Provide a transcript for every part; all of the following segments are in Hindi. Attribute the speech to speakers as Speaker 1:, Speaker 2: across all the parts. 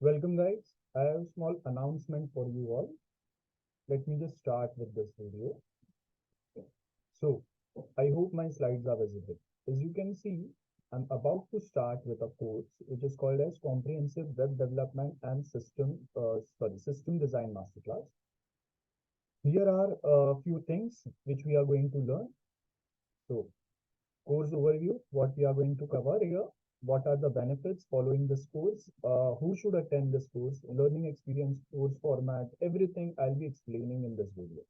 Speaker 1: Welcome guys. I have a small announcement for you all. Let me just start with this video. So I hope my slides are visible. As you can see, I'm about to start with a course which is called as Comprehensive Web Development and System Design Masterclass. Here are a few things which we are going to learn. So course overview, what we are going to cover here, what are the benefits following this course, who should attend this course, learning experience, course format, everything I'll be explaining in this video.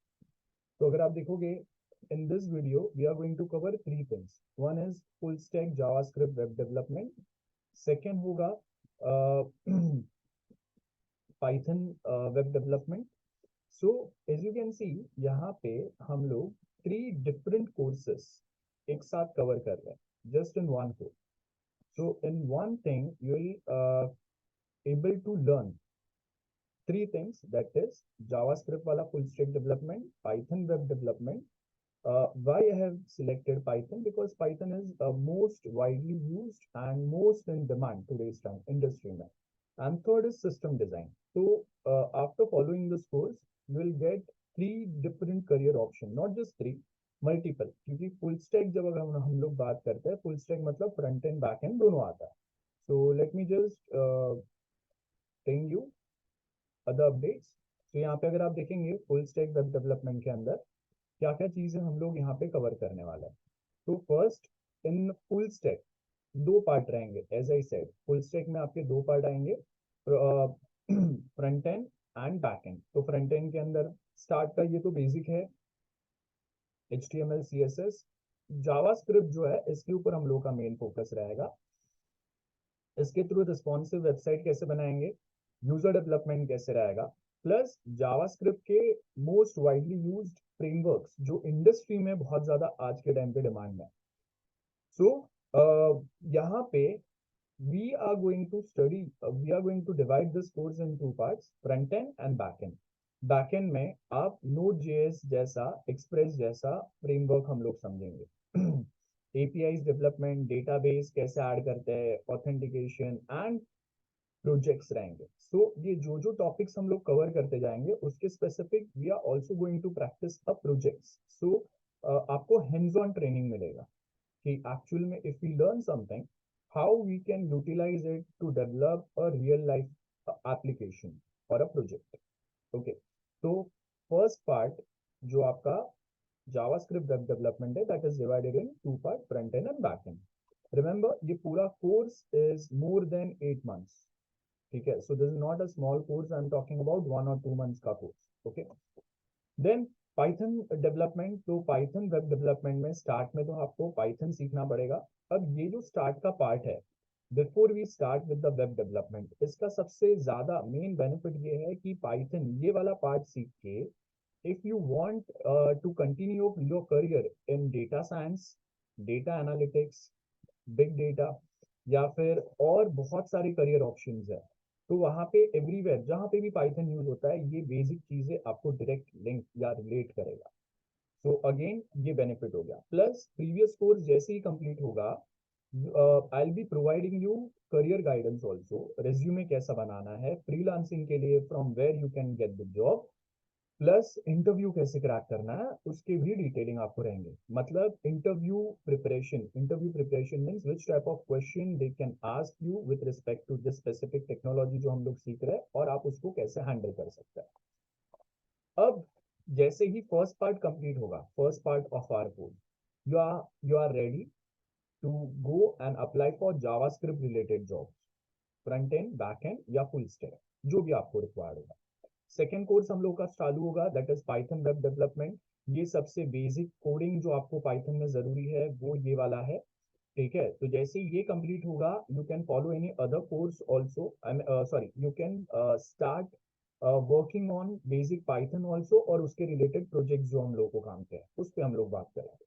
Speaker 1: So अगर आप देखोगे in this video we are going to cover three things. One is full stack JavaScript web development. Second होगा Python web development. So as you can see यहाँ पे हम लोग three different courses एक साथ cover कर रहे हैं just in one course. So in one thing you will able to learn three things, that is JavaScript wala full stack development, Python web development. Why I have selected Python? Because Python is most widely used and most in demand today's time industry mein. And third is system design. So after following this course, you will get three different career option, not just three, multiple. क्योंकि फुल स्टैक जब अगर हम लोग बात करते हैं, फुल स्टैक मतलब फ्रंट एंड बैक एंड दोनों आता है. So let me just tell you other updates. तो यहाँ पे अगर आप देखेंगे फुल स्टैक वेब डेवलपमेंट के अंदर क्या क्या चीजें हम लोग यहाँ पे कवर करने वाला है. तो फर्स्ट इन फुल स्टैक दो पार्ट रहेंगे. As I said full stack में आपके दो पार्ट आएंगे, front end and back end. तो फ्रंट एंड के अंदर स्टार्ट का ये तो बेसिक है, HTML CSS. जावास्क्रिप्ट जो है इसके ऊपर हम लोग का मेन फोकस रहेगा. इसके थ्रू रिस्पॉन्सिव वेबसाइट कैसे बनाएंगे, यूजर डेवलपमेंट कैसे रहेगा, प्लस जावास्क्रिप्ट के मोस्ट वाइडली यूज्ड फ्रेमवर्क्स जो इंडस्ट्री में बहुत ज्यादा आज के टाइम पे डिमांड में. सो यहाँ पे we are going to study we are going to divide this course in two parts, front end and back end. Back and में आप Node.js जैसा, एक्सप्रेस जैसा फ्रेमवर्क हम लोग समझेंगे. APIs डेवलपमेंट, डेटाबेस कैसे ऐड करते हैं, ऑथेंटिकेशन एंड प्रोजेक्ट्स रहेंगे. सो ये जो जो टॉपिक्स हम लोग कवर करते जाएंगे उसके specific we are also going to practice a projects. So आपको हैंड्स ऑन ट्रेनिंग मिलेगा कि एक्चुअल में if we learn something how we can utilize it to develop a real life application or a project. Okay, so first part जो आपका JavaScript web development है, that is divided in two part, front end and back end. Remember ये पूरा course is more than 8 months. ठीक है, so this is not a small course. I'm talking about 1 or 2 months का course. Okay, then Python development. तो पाइथन वेब डेवलपमेंट में स्टार्ट में तो आपको पाइथन सीखना पड़ेगा. अब ये जो स्टार्ट का पार्ट है, before we start with the web development, इसका सबसे ज्यादा मेन बेनिफिट ये है कि पाइथन ये वाला पार्ट सीख के if you want to continue your career in data science, data analytics, big data या फिर और बहुत सारे करियर ऑप्शंस है, तो वहां पे एवरीवेयर जहां पे भी पाइथन यूज होता है ये बेसिक चीजें आपको डायरेक्ट लिंक या रिलेट करेगा. सो अगेन ये बेनिफिट हो गया. प्लस प्रीवियस कोर्स जैसे ही कंप्लीट होगा I will be providing you career guidance also, resume कैसा बनाना है फ्रीलांसिंग के लिए, from where you can get the job, plus interview कैसे क्रैक करना है उसके भी डिटेलिंग आपको रहेंगे. मतलब interview preparation means which type of question they can ask you with respect to this specific technology जो हम लोग सीख रहे हैं और आप उसको कैसे हैंडल कर सकते हैं. अब जैसे ही फर्स्ट पार्ट कंप्लीट होगा, first part of our course, you are ready to go and apply for JavaScript related jobs, front end, back end या फुल स्टैक, जो भी आपको रिक्वायर्ड होगा. सेकेंड कोर्स हम लोग का चालू होगा, that is Python web development. ये सबसे बेसिक कोडिंग जो आपको पाइथन में जरूरी है वो ये वाला है. ठीक है, तो जैसे ये कंप्लीट होगा you can follow any other course also, sorry you can start working on basic Python also, और उसके रिलेटेड प्रोजेक्ट जो हम लोग को काम के हैं उस पर हम लोग बात करेंगे.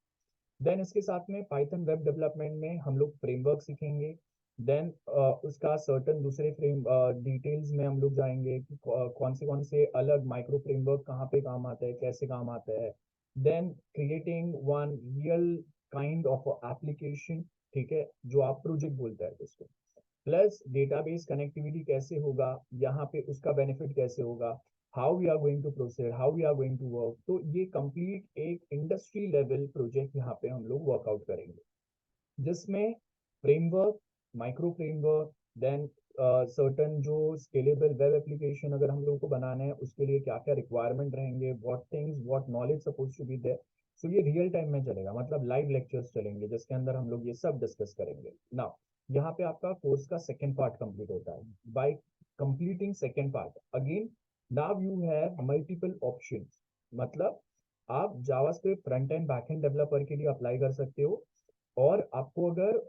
Speaker 1: देन इसके साथ में पाइथन वेब डेवलपमेंट में हम लोग फ्रेमवर्क सीखेंगे. देन उसका सर्टन दूसरे फ्रेम डिटेल्स में हम लोग जाएंगे कि कौन से अलग माइक्रो फ्रेमवर्क कहाँ पे काम आता है, कैसे काम आता है. Then creating one real kind of application, ठीक है, जो आप प्रोजेक्ट बोलते हैं इसको. प्लस डेटाबेस कनेक्टिविटी कैसे होगा, यहाँ पे उसका बेनिफिट कैसे होगा, how we are going to proceed, how we are going to work. तो ये कंप्लीट एक इंडस्ट्री लेवल प्रोजेक्ट यहाँ पे हम लोग वर्कआउट करेंगे, जिसमें framework, micro framework, then certain जो स्केलेबल वेब एप्लीकेशन अगर हम लोग को बनाना है उसके लिए क्या क्या रिक्वायरमेंट रहेंगे, what things what knowledge suppose to be there. So ये रियल टाइम में चलेगा, मतलब लाइव लेक्चर्स चलेंगे जिसके अंदर हम लोग ये सब डिस्कस करेंगे। नाउ यहाँ पे आपका कोर्स का सेकेंड पार्ट कंप्लीट होता है। Bye completing second part again, now you have multiple options, मतलब आप JavaScript front end back end developer के लिए अप्लाई कर सकते हो, और आपको अगर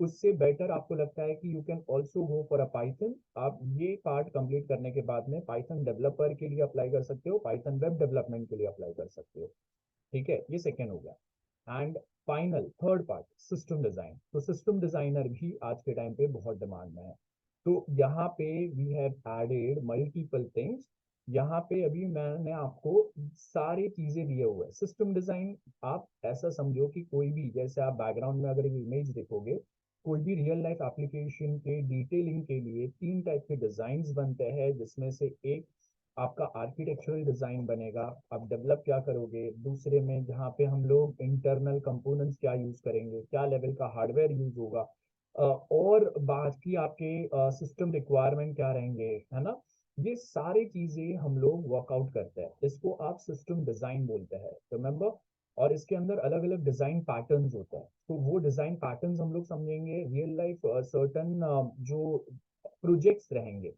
Speaker 1: उससे बेटर आपको लगता है कि you can also go for a Python, आप ये पार्ट कंप्लीट करने के बाद में पाइथन डेवलपर के लिए अप्लाई कर सकते हो, पाइथन वेब डेवलपमेंट के लिए अप्लाई कर सकते हो। ठीक है, ये सेकेंड हो गया। And final third part system design. तो सिस्टम डिजाइनर भी आज के टाइम पे बहुत डिमांड में है। तो यहाँ पे we have added multiple things. यहाँ पे अभी मैंने आपको सारी चीजें दिए हुए हैं। सिस्टम डिजाइन आप ऐसा समझो कि कोई भी, जैसे आप बैकग्राउंड में अगर एक इमेज देखोगे, कोई भी रियल लाइफ एप्लीकेशन के डिटेलिंग के लिए तीन टाइप के डिजाइन बनते हैं, जिसमें से एक आपका आर्किटेक्चरल डिजाइन बनेगा, आप डेवलप क्या करोगे, दूसरे में जहाँ पे हम लोग इंटरनल कंपोनेंट्स क्या यूज करेंगे, क्या लेवल का हार्डवेयर यूज होगा, और बाकी आपके सिस्टम रिक्वायरमेंट क्या रहेंगे, है ना। ये सारी चीजें हम लोग वर्कआउट करते हैं, इसको आप सिस्टम डिजाइन बोलते हैं, रिमेंबर। और इसके अंदर अलग अलग डिजाइन पैटर्न्स होते हैं, तो वो डिजाइन पैटर्न्स हम लोग समझेंगे। रियल लाइफ सर्टन जो प्रोजेक्ट्स रहेंगे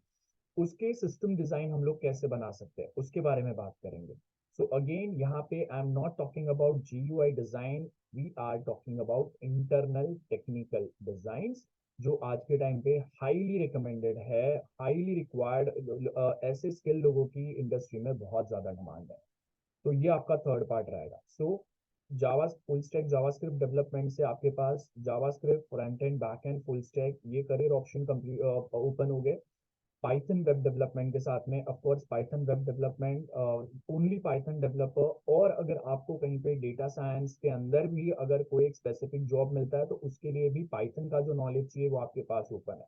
Speaker 1: उसके सिस्टम डिजाइन हम लोग कैसे बना सकते हैं उसके बारे में बात करेंगे। सो अगेन यहाँ पे I am not talking about GUI design, we are talking about internal technical designs, जो आज के टाइम पे हाईली रिकमेंडेड है, हाईली रिक्वायर्ड, ऐसे स्किल लोगों की इंडस्ट्री में बहुत ज्यादा डिमांड है। तो ये आपका थर्ड पार्ट रहेगा। So Java full stack JavaScript development से आपके पास JavaScript front end back end full stack ये करियर ऑप्शन कंप्लीट ओपन हो गए। पाइथन वेब डेवलपमेंट के साथ में of course Python web development, only Python developer, और अगर आपको कहीं पे डेटा साइंस के अंदर भी अगर कोई एक स्पेसिफिक जॉब मिलता है तो उसके लिए भी पाइथन का जो नॉलेज चाहिए वो आपके पास ओपन है।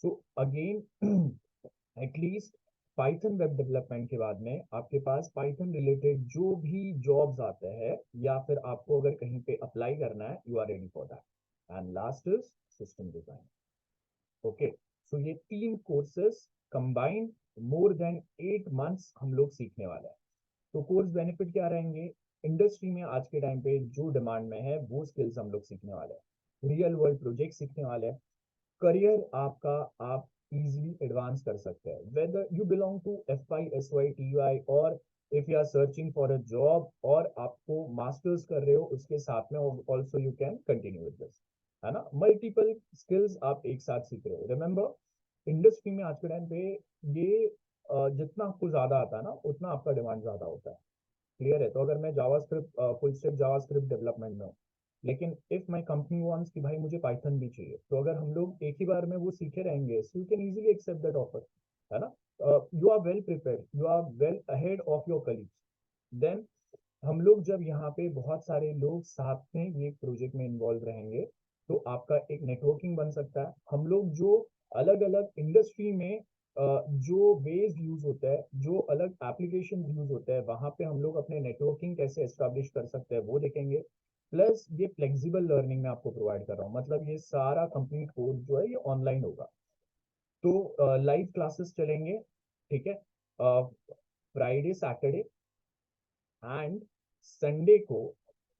Speaker 1: So again at least Python web development के बाद में आपके पास पाइथन रिलेटेड जो भी जॉब्स आते हैं या फिर आपको अगर कहीं पे अप्लाई करना है, you are ready for that. And last is system design. Okay, so ये तीन courses combined more than 8 months हम लोग सीखने वाले हैं। तो कोर्स बेनिफिट क्या रहेंगे, इंडस्ट्री में आज के टाइम पे जो डिमांड में है वो स्किल्स हम लोग सीखने वाले हैं, रियल वर्ल्ड प्रोजेक्ट सीखने वाले हैं, करियर आपका आप इजीली एडवांस कर सकते हैं, whether you belong to FY SY TY, और if you are searching for a job और आपको मास्टर्स कर रहे हो उसके साथ में also you can continue with this, है ना। मल्टीपल स्किल्स आप एक साथ सीख रहे हो। रिमेंबर इंडस्ट्री में आज के टाइम पे ये जितना आपको ज्यादा आता है ना उतना आपका डिमांड ज्यादा होता है। क्लियर है। तो अगर मैं JavaScript full stack JavaScript development में हूँ, लेकिन इफ माय कंपनी वांट्स कि भाई मुझे पाइथन भी चाहिए, तो अगर हम लोग एक ही बार में वो सीखे रहेंगे, so you can easily accept that offer, है ना। You are well prepared, you are well ahead of your colleagues. Then हम लोग जब यहाँ पे बहुत सारे लोग साथ में ये प्रोजेक्ट में इन्वॉल्व रहेंगे तो आपका एक नेटवर्किंग बन सकता है। हम लोग जो अलग अलग इंडस्ट्री में जो बेस्ड यूज होता है, जो अलग एप्लीकेशन यूज होता है, वहां पे हम लोग अपने नेटवर्किंग कैसे एस्टेब्लिश कर सकते हैं वो देखेंगे। प्लस ये फ्लेक्सिबल लर्निंग में आपको प्रोवाइड कर रहा हूँ, मतलब ये सारा कंप्लीट कोर्स जो है ये ऑनलाइन होगा। तो लाइव क्लासेस चलेंगे, ठीक है, फ्राइडे सैटरडे एंड संडे को।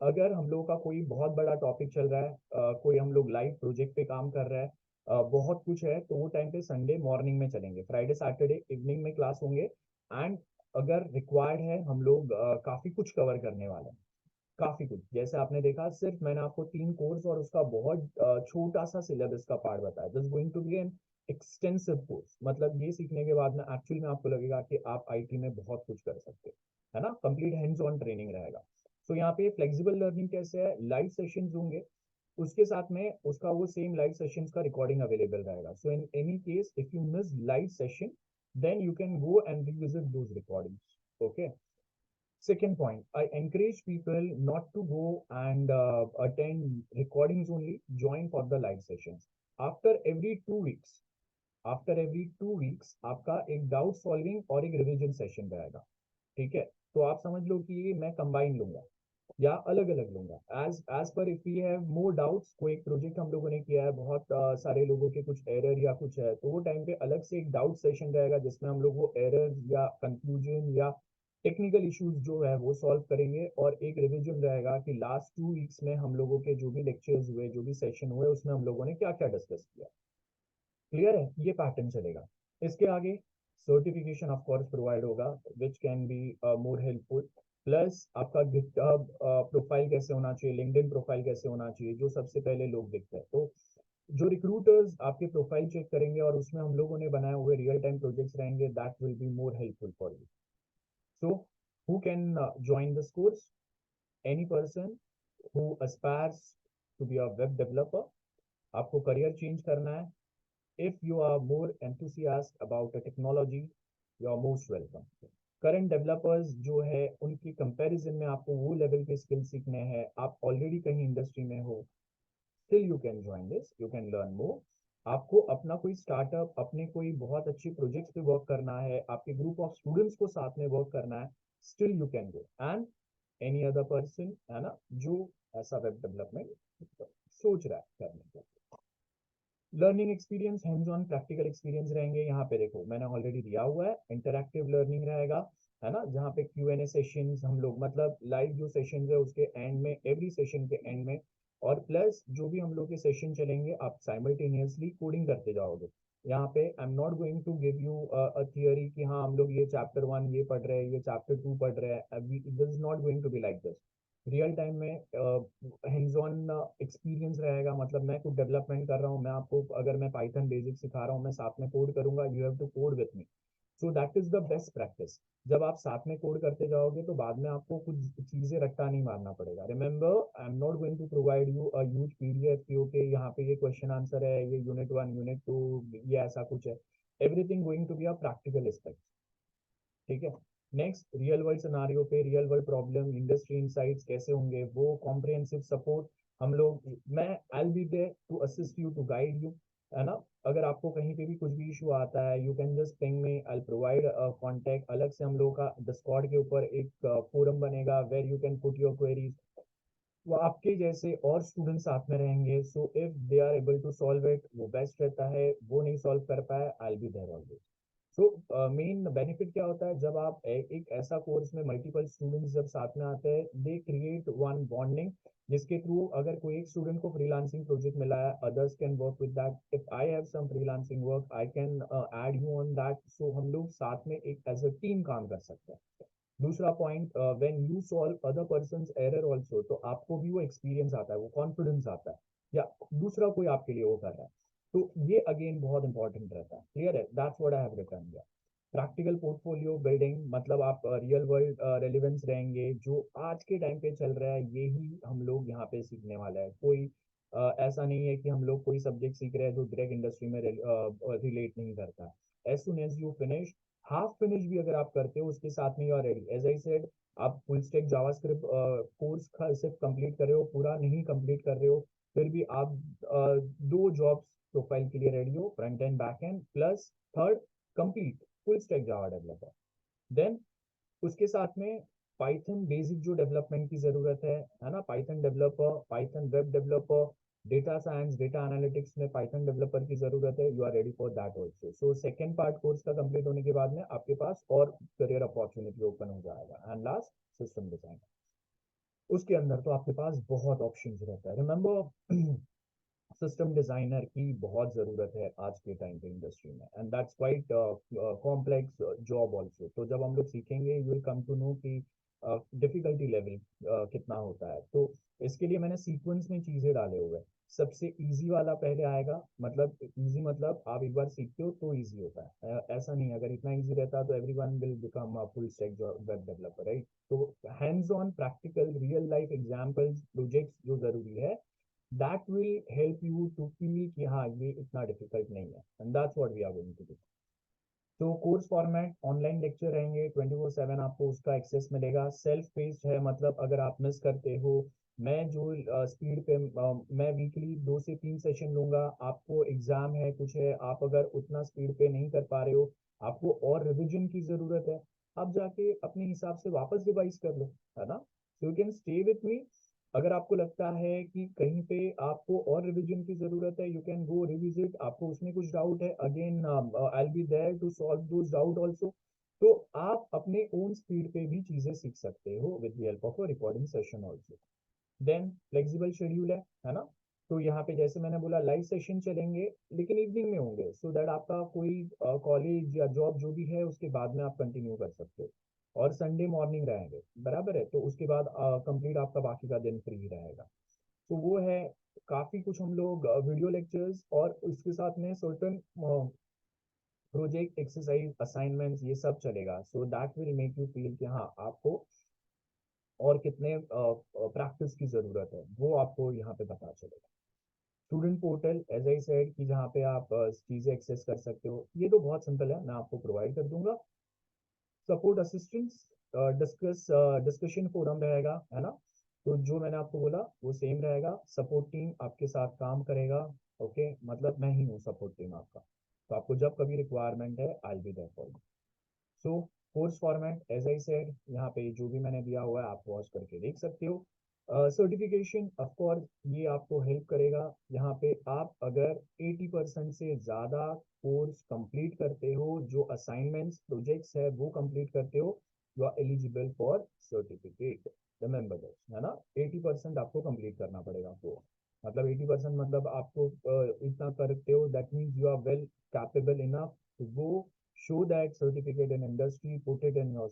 Speaker 1: अगर हम लोगों का कोई बहुत बड़ा टॉपिक चल रहा है, कोई हम लोग लाइव प्रोजेक्ट पे काम कर रहा है, बहुत कुछ है, तो वो टाइम पे संडे मॉर्निंग में चलेंगे, फ्राइडे सैटरडे इवनिंग में क्लास होंगे। एंड अगर रिक्वायर्ड है हम लोग काफी कुछ कवर करने वाले हैं, काफी कुछ। जैसे आपने देखा सिर्फ मैंने आपको तीन कोर्स और उसका बहुत छोटा सा सिलेबस का पार्ट बताया, this going to be an extensive course, मतलब ये सीखने के बाद में एक्चुअली में आपको लगेगा कि आप IT में बहुत कुछ कर सकते हो, है ना। कंप्लीट हैंड्स ऑन ट्रेनिंग रहेगा। तो यहाँ पे फ्लेक्सिबल लर्निंग कैसे है, लाइव सेशंस होंगे, उसके साथ में उसका वो सेम लाइव सेशंस का रिकॉर्डिंग अवेलेबल रहेगा। So in any case if you miss live session then you can go and revisit those recordings. Okay. Second point, I encourage people not to go and attend recordings only, join for the live sessions. After every 2 weeks आपका एक डाउट सॉल्विंग और एक रिवीजन सेशन रहेगा। ठीक है, तो आप समझ लो कि ये मैं कंबाइन लूंगा या अलग अलग लूंगा एज पर if we have more doubts. कोई एक प्रोजेक्ट हम लोगों ने किया है, बहुत सारे लोगों के कुछ एरर या कुछ है, तो वो टाइम पे अलग से एक डाउट सेशन रहेगा जिसमें हम लोग वो एरर या कंफ्यूजन या टेक्निकल इश्यूज जो है वो सॉल्व करेंगे। और एक रिवीजन रहेगा कि लास्ट 2 वीक्स में हम लोगों के जो भी लेक्चर्स हुए, जो भी सेशन हुए, उसमें हम लोगों ने क्या क्या डिस्कस किया। क्लियर है, ये पैटर्न चलेगा। इसके आगे सर्टिफिकेशन ऑफ कोर्स प्रोवाइड होगा which can be more helpful. Plus आपका गिटहब प्रोफाइल कैसे होना चाहिए, लिंक्डइन प्रोफाइल कैसे होना चाहिए, जो सबसे पहले लोग देखते हैं। तो जो रिक्रूटर्स आपके प्रोफाइल चेक करेंगे और उसमें हम लोगों ने बनाए हुए रियल टाइम प्रोजेक्ट्स रहेंगे, that will be more helpful for you. So who can join this course? Any person who aspires to be a web developer, आपको करियर चेंज करना है। If you are more enthusiastic about the technology, you are most welcome. Current developers जो है उनकी कंपैरिजन में आपको वो लेवल के स्किल सीखने हैं, आप ऑलरेडी कहीं इंडस्ट्री में हो, still you can join this, you can learn more. आपको अपना कोई स्टार्टअप, अपने कोई बहुत अच्छी प्रोजेक्ट्स पे वर्क करना है, आपके ग्रुप ऑफ स्टूडेंट्स को साथ में वर्क करना है, still you can go. And any other person है ना जो ऐसा वेब डेवलपमेंट सोच रहा है करने का। Learning experience, hands on practical experience रहेंगे। यहाँ पे देखो मैंने ऑलरेडी दिया हुआ है, इंटरैक्टिव लर्निंग रहेगा, है ना, जहाँ पे Q&A सेशंस हम लोग मतलब लाइव जो सेशंस है उसके एंड में, एवरी सेशन के एंड में, और प्लस जो भी हम लोग के सेशन चलेंगे आप साइमल्टेनियसली कोडिंग करते जाओगे। यहाँ पे I am not going to give you a theory कि हाँ हम लोग ये चैप्टर 1 ये पढ़ रहे हैं, ये चैप्टर 2 पढ़ रहे हैं, this is not going to be like this. Real time में हैंड्स ऑन एक्सपीरियंस रहेगा। मतलब मैं कुछ डेवलपमेंट कर रहा हूँ, मैं आपको अगर मैं पाइथन बेसिक सिखा रहा हूँ, मैं साथ में कोड करूंगा, you have to code with me. So that is the best practice. जब आप साथ में कोड करते जाओगे तो बाद में आपको कुछ चीजें रट्टा नहीं मारना पड़ेगा। Remember, I am not going to provide you a huge PDF कि ओके यहाँ पे ये क्वेश्चन आंसर है, ये यूनिट 1 यूनिट 2, ये ऐसा कुछ है। Everything going to be a practical aspect. ठीक है, नेक्स्ट रियल वर्ल्ड सिनारियो पे real world problem, industry insights कैसे होंगे, वो कॉम्प्रिहेंसिव सपोर्ट हम लोग, मैं I will be there to assist you, to guide you, है ना। अगर आपको कहीं पे भी कुछ भी इशू आता है, you can just ping me, I provide contact. अलग से हम लोगों का डिस्कॉर्ड के ऊपर एक फोरम बनेगा where you can put your queries. वो आपके जैसे और स्टूडेंट साथ में रहेंगे, so if they are able to solve it वो बेस्ट रहता है, वो नहीं सॉल्व कर पाए, I will be there always. So main benefit क्या होता है जब आप एक ऐसा कोर्स में मल्टीपल स्टूडेंट्स जब साथ में आते हैं, दे क्रिएट वन बॉन्डिंग, जिसके थ्रू अगर कोई एक स्टूडेंट को फ्रीलांसिंग प्रोजेक्ट मिला है, others can work with that. If I have some freelancing work I can add you on that. So हम लोग साथ में एक एज अ टीम काम कर सकते हैं। दूसरा point, when you solve other persons error also, तो आपको भी वो एक्सपीरियंस आता है, वो कॉन्फिडेंस आता है, या दूसरा कोई आपके लिए वो कर रहा है, तो ये अगेन बहुत इंपॉर्टेंट रहता है। क्लियर है, that's what I have written here. Practical portfolio building, मतलब आप रियल वर्ल्ड रेलिवेंस रहेंगे, जो आज के टाइम पे चल रहा है यही हम लोग यहाँ पे सीखने वाला है। कोई ऐसा नहीं है कि हम लोग कोई सब्जेक्ट सीख रहे हैं जो डायरेक्ट इंडस्ट्री में रिलेट नहीं करता। As soon as you finish, half finish भी अगर आप करते हो उसके साथ में you are ready. As I said, आप फुल स्टैक जावास्क्रिप्ट कोर्स सिर्फ कंप्लीट कर रहे हो, पूरा नहीं कंप्लीट कर रहे हो, फिर भी आप 2 जॉब्स प्रोफाइल के लिए रेडी हो, front end back end, plus third complete full stack Java developer. Then उसके साथ में पाइथन बेसिक जो डेवलपमेंट की जरूरत है ना, Python developer, Python web developer, data science, data analytics में पाइथन डेवलपर की जरूरत है, you are ready for that also. So second part course का कंप्लीट होने के बाद में आपके पास और करियर अपॉर्चुनिटी ओपन हो जाएगा। एंड लास्ट, सिस्टम डिजाइन, उसके अंदर तो आपके पास बहुत ऑप्शंस रहता है। रिमेंबर, सिस्टम डिजाइनर की बहुत जरूरत है आज के टाइम पे इंडस्ट्री में, and that's quite complex job also. तो जब हम लोग सीखेंगे you will come to know कि डिफिकल्टी लेवल कितना होता है। तो इसके लिए मैंने सीक्वेंस में चीजें डाले हुए हैं। सबसे इजी वाला पहले आएगा, मतलब इजी मतलब आप एक बार सीखते हो तो इजी होता है, ऐसा नहीं, अगर इतना इजी रहता तो everyone will become a full stack web developer, right. तो hands on practical real life examples projects जो जरूरी है, that will help you to feel कि हाँ ये इतना डिफिकल्ट नहीं है, and that's what we are going to do। तो कोर्स फॉर्मेट, ऑनलाइन लेक्चर रहेंगे 24/7, आपको उसका एक्सेस मिलेगा। सेल्फ पेस्ड है, मतलब अगर आप मिस करते हो मैं जो स्पीड पे मैं वीकली 2 से 3 सेशन लूंगा। आपको एग्जाम है कुछ है, आप अगर उतना स्पीड पे नहीं कर पा रहे हो, आपको और रिवीजन की जरूरत है, आप जाके अपने हिसाब से वापस रिवाइज कर लो, है ना। सो you can stay with me. अगर आपको लगता है कि कहीं पे आपको और रिवीजन की जरूरत है, यू कैन गो रिविजिट। आपको उसमें कुछ डाउट है, again I will be there to solve those doubt also. तो आप अपने ओन स्पीड पे भी चीजें सीख सकते हो with the help of a recording session also. Then flexible schedule है ना। तो यहाँ पे जैसे मैंने बोला लाइव सेशन चलेंगे, लेकिन इवनिंग में होंगे, सो दैट आपका कोई कॉलेज या जॉब जो भी है उसके बाद में आप कंटिन्यू कर सकते हो। और संडे मॉर्निंग रहेंगे, बराबर है, तो उसके बाद कंप्लीट आपका बाकी का दिन फ्री रहेगा। तो वो है काफी कुछ हम लोग वीडियो लेक्चर्स और उसके साथ में सर्टन प्रोजेक्ट एक्सरसाइज असाइनमेंट्स ये सब चलेगा। So that will make you feel कि हाँ आपको और कितने प्रैक्टिस की जरूरत है, वो आपको यहाँ पे पता चलेगा। Student portal as I said कि जहाँ पे आप चीजें एक्सेस कर सकते हो, ये तो बहुत सिंपल है, मैं आपको प्रोवाइड कर दूंगा। सपोर्ट असिस्टेंस, डिस्कशन फोरम रहेगा, है ना। तो जो मैंने आपको बोला वो सेम रहेगा, सपोर्ट टीम आपके साथ काम करेगा। ओके, मतलब मैं ही हूँ सपोर्ट टीम आपका, तो आपको जब कभी रिक्वायरमेंट है I be there for you. So course format as I said, यहाँ पे जो भी मैंने दिया हुआ है आप वॉच करके देख सकते हो। सर्टिफिकेशन ऑफ कोर्स ये आपको हेल्प करेगा। यहाँ पे आप अगर 80% से ज़्यादा कोर्स कंप्लीट करते हो, जो असाइनमेंट्स प्रोजेक्ट्स है वो कंप्लीट करते हो, you are eligible for certificate. Remember this, है ना। 80% आपको कंप्लीट करना पड़ेगा आपको, मतलब 80% मतलब आपको इतना करते हो, that means you are well capable enough to go, show that certificate in industry, put it in your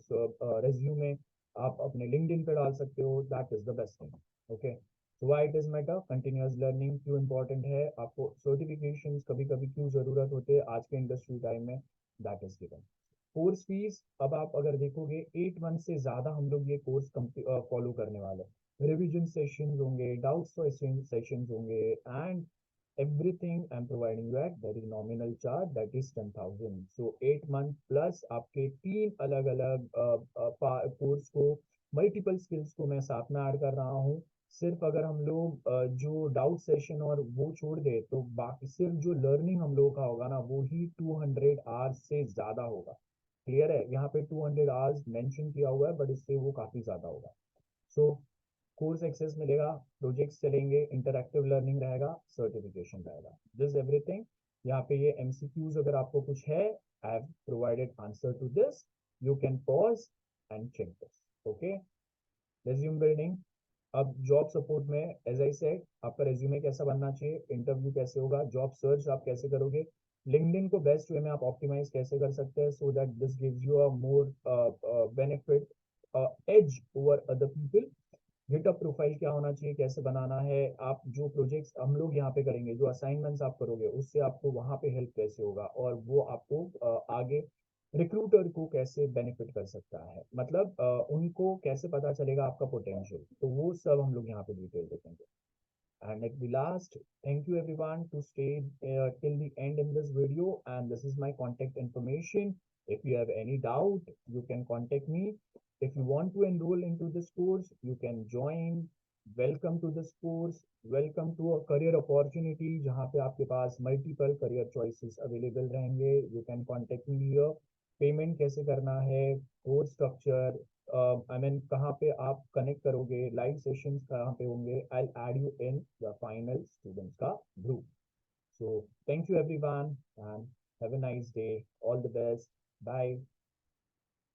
Speaker 1: resume, आप अपने लिंक्डइन पे डाल सकते हो, that is the best thing. Okay, तो why it is matter, continuous learning क्यों इंपॉर्टेंट है, आपको सर्टिफिकेशन कभी कभी क्यों जरूरत होते हैं आज के इंडस्ट्री टाइम में, that is given. Course fees, अब आप अगर देखोगे 8 मंथ से ज्यादा हम लोग ये कोर्स फॉलो करने वाले हैं। रिविजन सेशंस होंगे, डाउट सेशंस होंगे, and everything I'm providing you at very nominal charge, that is 10,000। So 8 month plus आपके 3 अलग अलग कोर्स को, मल्टीपल स्किल्स को मैं साथ में ऐड कर रहा हूँ। सिर्फ अगर हम लोग जो डाउट सेशन और वो छोड़ दे, तो बाकी सिर्फ जो लर्निंग हम लोगों का होगा ना, वो ही 200 आवर्स से ज्यादा होगा। क्लियर है, यहाँ पे 200 आवर्स मेंशन किया हुआ है, बट इससे वो काफी ज्यादा होगा। सो कोर्स एक्सेस मिलेगा, प्रोजेक्ट्स चलेंगे, इंटरैक्टिव लर्निंग रहेगा, सर्टिफिकेशन रहेगा, दिस एवरीथिंग। यहाँ पे ये एमसीक्यूज अगर आपको कुछ है, I have provided answer to this, you can pause and check this. Okay, resume building. अब जॉब सपोर्ट में एज आई सेड, आपका रेज्यूमे कैसा बनना चाहिए, इंटरव्यू कैसे होगा, जॉब सर्च आप कैसे करोगे, लिंक्डइन को बेस्ट वे में आप ऑप्टिमाइज कैसे कर सकते हैं, so that this gives you a more benefit as over other people. GitHub profile क्या होना चाहिए, कैसे बनाना है, आप जो प्रोजेक्ट्स हम लोग यहाँ पे करेंगे, जो असाइनमेंट्स आप करोगे, उससे आपको वहाँ पे हेल्प कैसे होगा, और वो आपको आगे रिक्रूटर को कैसे बेनिफिट कर सकता है, मतलब उनको कैसे पता चलेगा आपका पोटेंशियल, तो वो सब हम लोग यहाँ पे डिटेल देखेंगे। And at the last, thank you everyone to stay till the end in this video. And this is my contact information. If you have any doubt, you can contact me. If you want to enroll into this course, you can join. Welcome to this course. Welcome to a career opportunity जहाँ पे आपके पास multiple career choices available रहेंगे. You can contact me here. Payment कैसे करना है, कोर्स स्ट्रक्चर, आई मीन कहाँ पे आप कनेक्ट करोगे, लाइव सेशंस कहाँ पे होंगे, I add you in the final students का ग्रुप। So thank you everyone and have a nice day, all the best, bye.